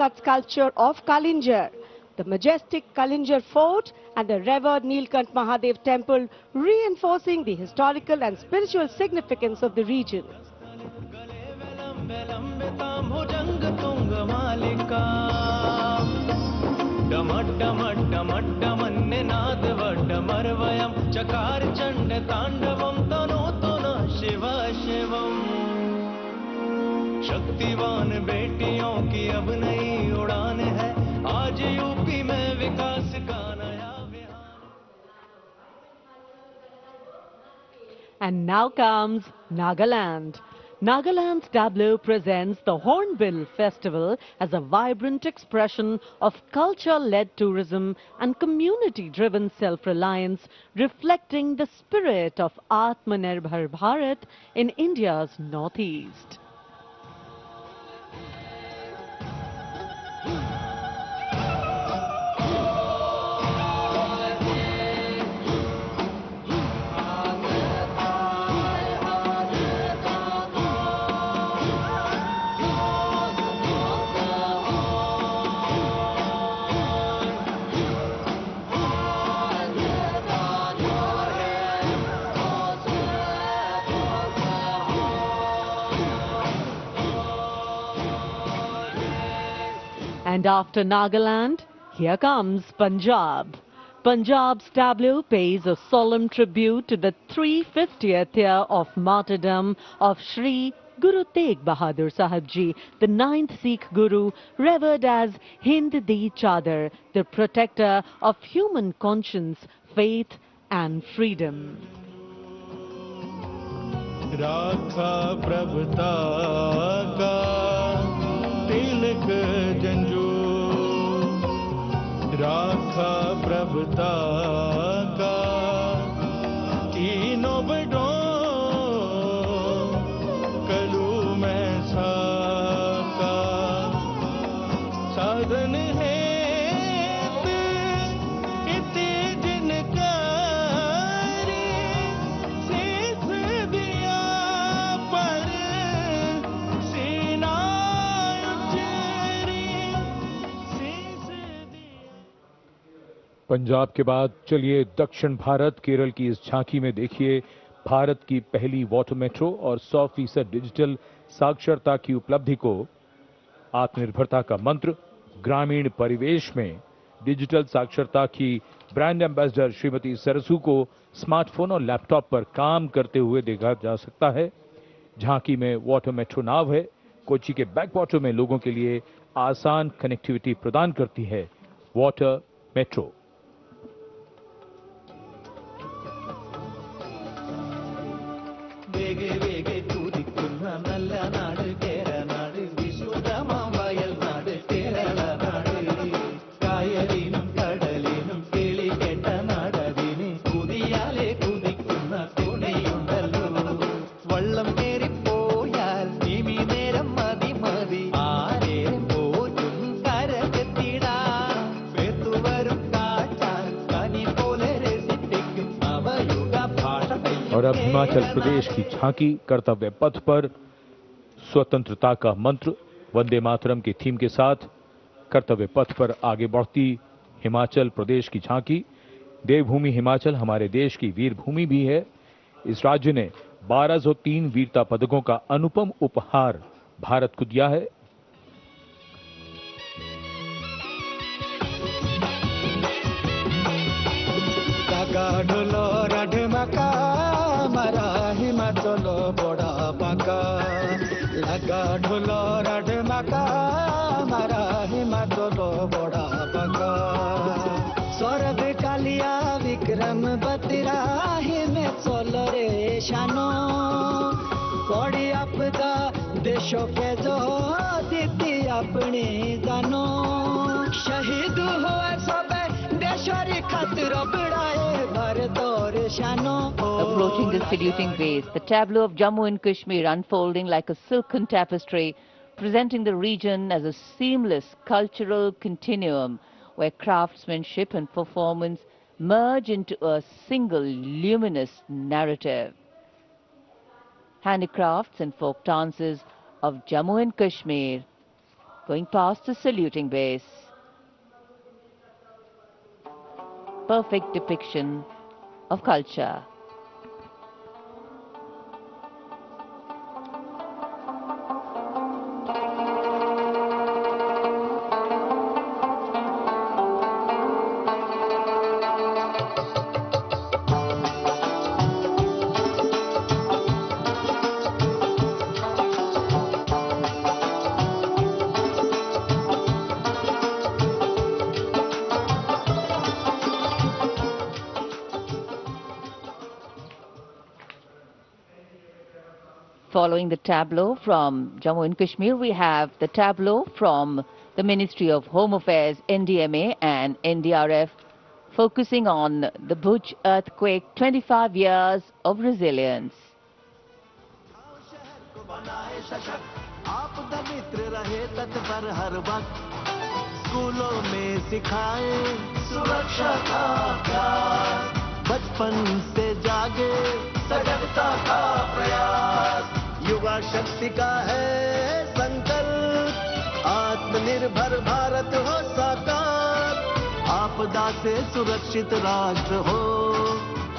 sculpture of Kalinjar. The majestic Kalinjar Fort and the revered Nilkant Mahadev temple reinforcing the historical and spiritual significance of the region. शक्तिवान बेटियों की अब नई उड़ान है आज UP में विकास का नया विहार. And now comes Nagaland. Nagaland's tableau presents the Hornbill Festival as a vibrant expression of culture-led tourism and community-driven self-reliance, reflecting the spirit of Atmanirbhar Bharat in India's northeast. And after Nagaland, here comes Punjab. Punjab's tableau pays a solemn tribute to the 350th year of martyrdom of Shri Guru Tegh Bahadur Sahib Ji, the 9th Sikh Guru, revered as Hind Di Chadar, the protector of human conscience, faith and freedom. राखा प्रभुता का तिलक जंजू राखा प्रभुता का तीनों बड़ों कलू में साका साधन है पंजाब के बाद चलिए दक्षिण भारत केरल की इस झांकी में देखिए भारत की पहली वाटर मेट्रो और 100% डिजिटल साक्षरता की उपलब्धि को। आत्मनिर्भरता का मंत्र ग्रामीण परिवेश में डिजिटल साक्षरता की ब्रांड एम्बेसडर श्रीमती सरसू को स्मार्टफोन और लैपटॉप पर काम करते हुए देखा जा सकता है। झांकी में वाटर मेट्रो नाव है, कोच्चि के बैक वाटर में लोगों के लिए आसान कनेक्टिविटी प्रदान करती है वाटर मेट्रो। वेगे वेगे कूदिक्कुन्न नल्ल नाडु केरनाडु विशुद्धमाम वयल नाडु केरल नाडु कायलिनुम कडलिनुम किळि केट्ट नाडदिनु कुदियाले कुदिक्कुन्न तुणियुंडल्लो वल्लम केरिप्पोयाल निमि नेरम मदि मदि आरेम पोयुम करकत्तिडा पेत्तु वरुम काट्टाल कनि पोले रेसिट्टिक्कुम नवयुग भाषा। और अब हिमाचल प्रदेश की झांकी कर्तव्य पथ पर स्वतंत्रता का मंत्र वंदे मातरम के थीम के साथ कर्तव्य पथ पर आगे बढ़ती हिमाचल प्रदेश की झांकी। देवभूमि हिमाचल हमारे देश की वीर भूमि भी है। इस राज्य ने 1203 वीरता पदकों का अनुपम उपहार भारत को दिया है। मारा हिमाचल बड़ा बाका लगा ढोल राढमाका मारा हिमाचल बड़ा बाका स्वर्ग कालिया विक्रम बतिरा हिमाचल रे शानो पड़ी आपदा देश के जो दीदी अपनी जानो शहीद हुआ सब देशरी खातिर बिड़ाए भारत और शानो। Approaching the saluting base, the tableau of Jammu and Kashmir unfolding like a silken tapestry, presenting the region as a seamless cultural continuum where craftsmanship and performance merge into a single luminous narrative. Handicrafts and folk dances of Jammu and Kashmir going past the saluting base. Perfect depiction of culture. Following the tableau from Jammu and Kashmir, we have the tableau from the Ministry of Home Affairs, NDMA and NDRF, focusing on the Bhuj earthquake, 25 years of resilience. युवा शक्ति का है संकल्प, आत्मनिर्भर भारत हो साकार, आपदा से सुरक्षित राष्ट्र हो,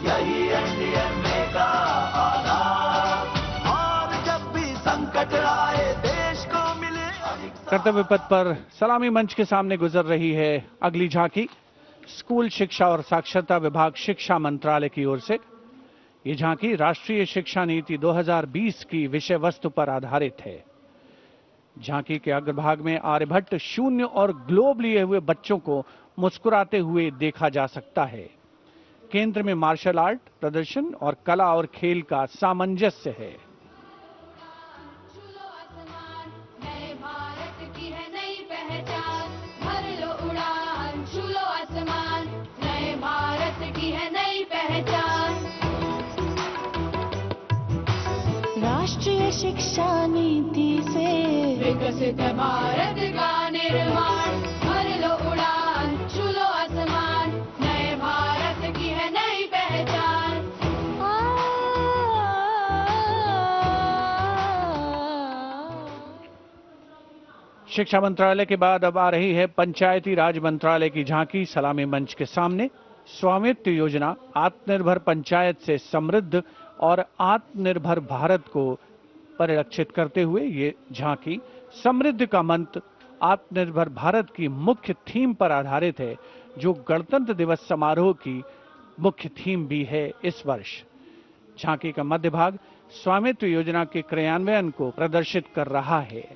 यही एनडीएमए का आधार। और जब भी संकट आए देश को मिले कर्तव्य पथ पर सलामी मंच के सामने गुजर रही है अगली झांकी। स्कूल शिक्षा और साक्षरता विभाग शिक्षा मंत्रालय की ओर से ये झांकी राष्ट्रीय शिक्षा नीति 2020 की विषय वस्तु पर आधारित है। झांकी के अग्रभाग में आर्यभट्ट, शून्य और ग्लोब लिए हुए बच्चों को मुस्कुराते हुए देखा जा सकता है। केंद्र में मार्शल आर्ट प्रदर्शन और कला और खेल का सामंजस्य है। राष्ट्रीय शिक्षा नीति से विकसित भारत का निर्माण, भर लो उड़ान, छू लो आसमान, नए भारत की है नई पहचान। शिक्षा मंत्रालय के बाद अब आ रही है पंचायती राज मंत्रालय की झांकी सलामी मंच के सामने। स्वामित्व योजना आत्मनिर्भर पंचायत से समृद्ध और आत्मनिर्भर भारत को परिलक्षित करते हुए ये झांकी समृद्धि का मंत्र आत्मनिर्भर भारत की मुख्य थीम पर आधारित है, जो गणतंत्र दिवस समारोह की मुख्य थीम भी है इस वर्ष। झांकी का मध्य भाग स्वामित्व योजना के क्रियान्वयन को प्रदर्शित कर रहा है।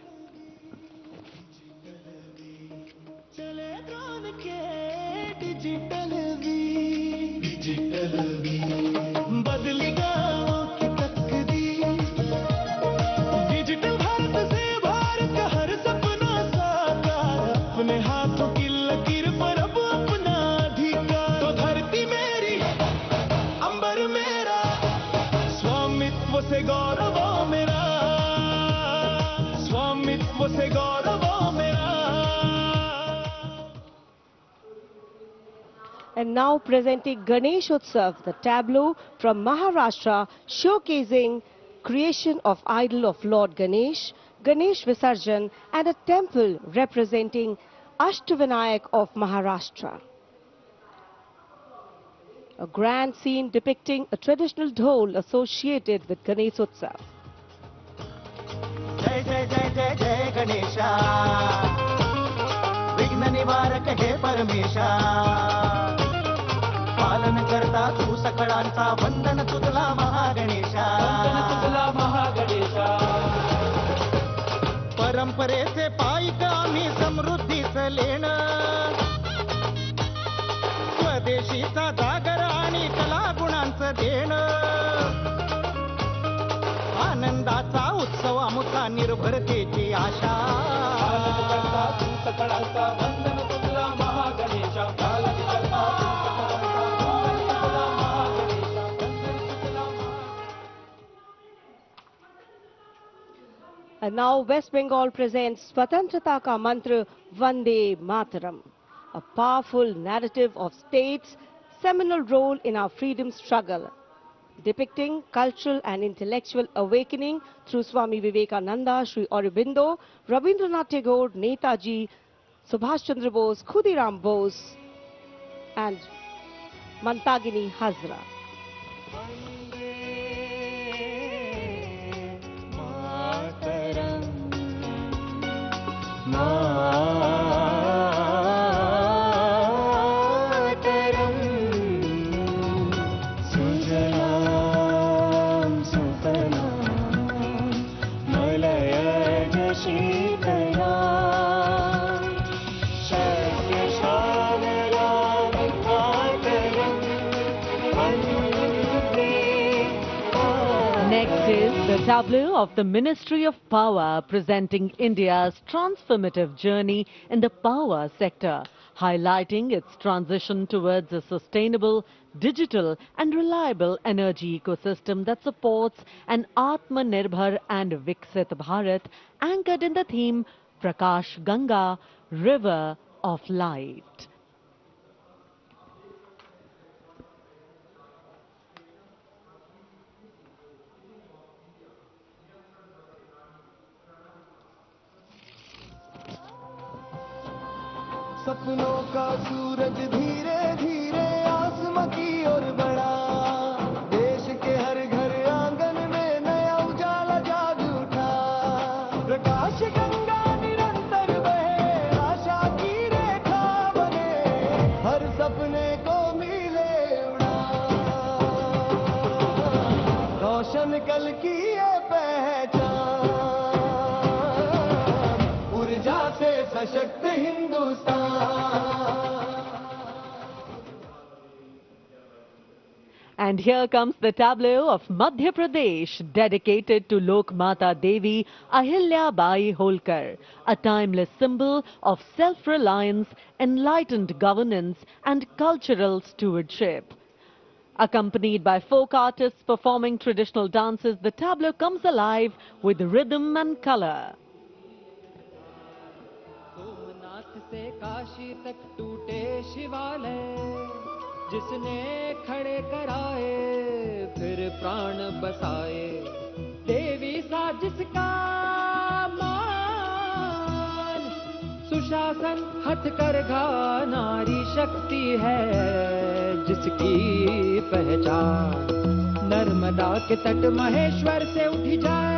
And now presenting Ganesh Utsav, the tableau from Maharashtra showcasing creation of idol of Lord Ganesh, Ganesh Visarjan and a temple representing Ashtavinayak of Maharashtra. A grand scene depicting a traditional dhol associated with Ganesh Utsav. जय जय जय जय जय गणेशा, विघ्न निवारक हे परमेशा, पालन करता तू सकळांचा, वंदन तुझला महागणेशा, परंपरेचे पायिक आम्ही समृद्धीच लेण, स्वदेशीचा जागर आणि कला गुणांचं देण, आनंदाचा उत्सव आमचा निर्भरतेची आशा, And now West Bengal presents Swatantrata Ka Mantra Vande Mataram, a powerful narrative of state's seminal role in our freedom struggle. depicting cultural and intellectual awakening through Swami Vivekananda, Sri Aurobindo, Rabindranath Tagore, Netaji, Subhash Chandra Bose, Khudiram Bose, and Mantagini Hazra. Next is the tableau of the Ministry of Power presenting India's transformative journey in the power sector, highlighting its transition towards a sustainable, digital and reliable energy ecosystem that supports an Atmanirbhar and Viksit Bharat anchored in the theme Prakash Ganga, River of Light. सपनों का सूरज धीरे धीरे आसमां की ओर बढ़ा, देश के हर घर आंगन में नया उजाला जाग उठा। प्रकाश गंगा निरंतर बहे, आशा की रेखा बने, हर सपने को मिले उड़ा। रोशन कल की ये पहचान, ऊर्जा से सशक्त Hindustan. And here comes the tableau of Madhya Pradesh, dedicated to Lok Mata Devi Ahilya Bai Holkar, a timeless symbol of self-reliance, enlightened governance and cultural stewardship. Accompanied by folk artists performing traditional dances, the tableau comes alive with rhythm and color. Somnath से काशी तक टूटे शिवालय, जिसने खड़े कराए फिर प्राण बसाए। देवी सा जिसका मान, सुशासन हथकरघा नारी शक्ति है जिसकी पहचान। नर्मदा के तट महेश्वर से उठी जाए